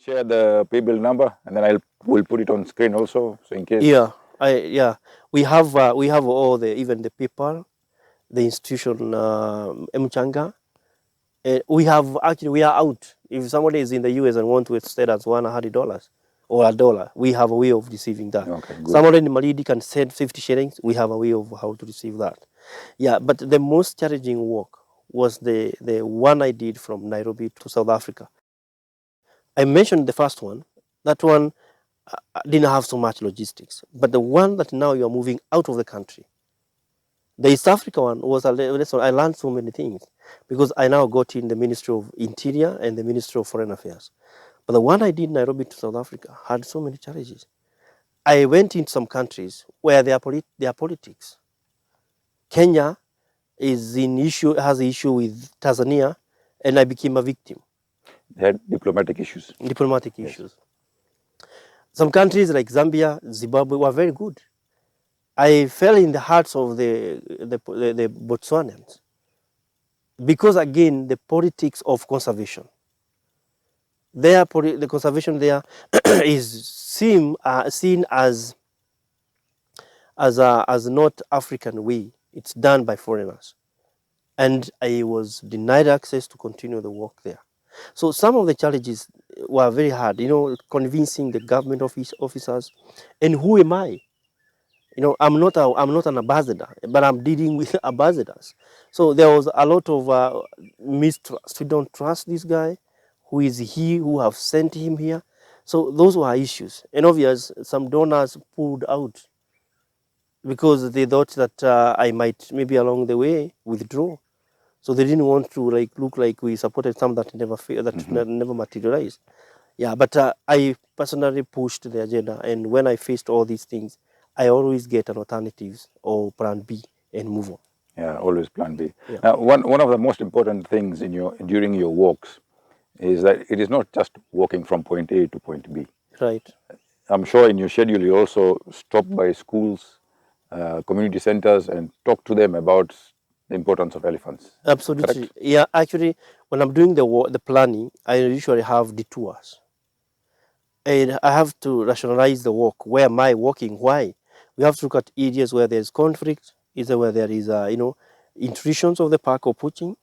share the Paybill number, and then we'll put it on screen also, so in case. Yeah, we have all even the people, the institution, MChanga. We are out. If somebody is in the US and want to send us $100 or $1, we have a way of receiving that. Okay, good. Somebody in Malidi can send 50 shillings. We have a way of how to receive that. Yeah, but the most challenging work was the one I did from Nairobi to South Africa. I mentioned the first one. That one didn't have so much logistics. But the one that now you are moving out of the country, the East Africa one was a lesson. I learned so many things because I now got in the Ministry of Interior and the Ministry of Foreign Affairs. But the one I did in Nairobi to South Africa had so many challenges. I went into some countries where there are politics. Kenya has an issue with Tanzania, and I became a victim. They had diplomatic issues. Issues. Some countries like Zambia, Zimbabwe were very good. I fell in the hearts of the Botswanians because, again, the politics of conservation. The conservation there is seen as not African way. It's done by foreigners, and I was denied access to continue the work there. So some of the challenges were very hard. Convincing the government officers, and who am I? I'm not an ambassador, but I'm dealing with ambassadors. So there was a lot of mistrust. We don't trust this guy. Who is he? Who have sent him here? So those were issues. And obviously, some donors pulled out because they thought that I might maybe along the way withdraw. So they didn't want to look like we supported some that never materialized. Yeah, but I personally pushed the agenda, and when I faced all these things, I always get an alternative or plan B and move on. Yeah, always plan B. Yeah. Now, one of the most important things during your walks is that it is not just walking from point A to point B. Right. I'm sure in your schedule you also stop by schools, community centers, and talk to them about the importance of elephants. Absolutely. Correct? Yeah, actually, when I'm doing the planning, I usually have the tours. And I have to rationalize the walk. Where am I walking? Why? We have to look at areas where there's conflict, either where there is, intrusions of the park or poaching,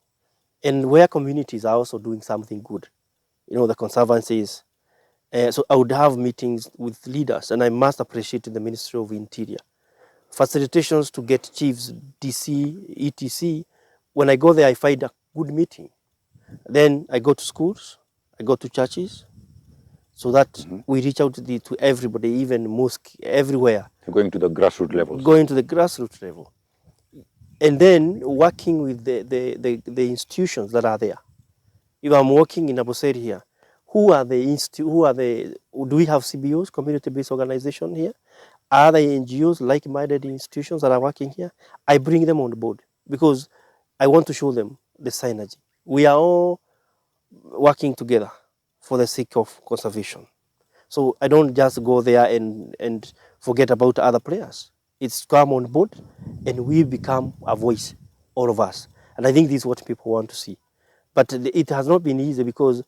and where communities are also doing something good. The conservancies. So I would have meetings with leaders, and I must appreciate the Ministry of Interior. Facilitations to get chiefs, DC, ETC. When I go there, I find a good meeting. Then I go to schools, I go to churches, so that we reach out to everybody, even mosque, everywhere. Going to the grassroots levels. Going to the grassroots level. And then working with the institutions that are there. If I'm working in Aboseri here, do we have CBOs, community-based organization here? Are there NGOs, like-minded institutions that are working here? I bring them on board because I want to show them the synergy. We are all working together for the sake of conservation. So I don't just go there and forget about other players. It's come on board and we become a voice, all of us. And I think this is what people want to see. But it has not been easy because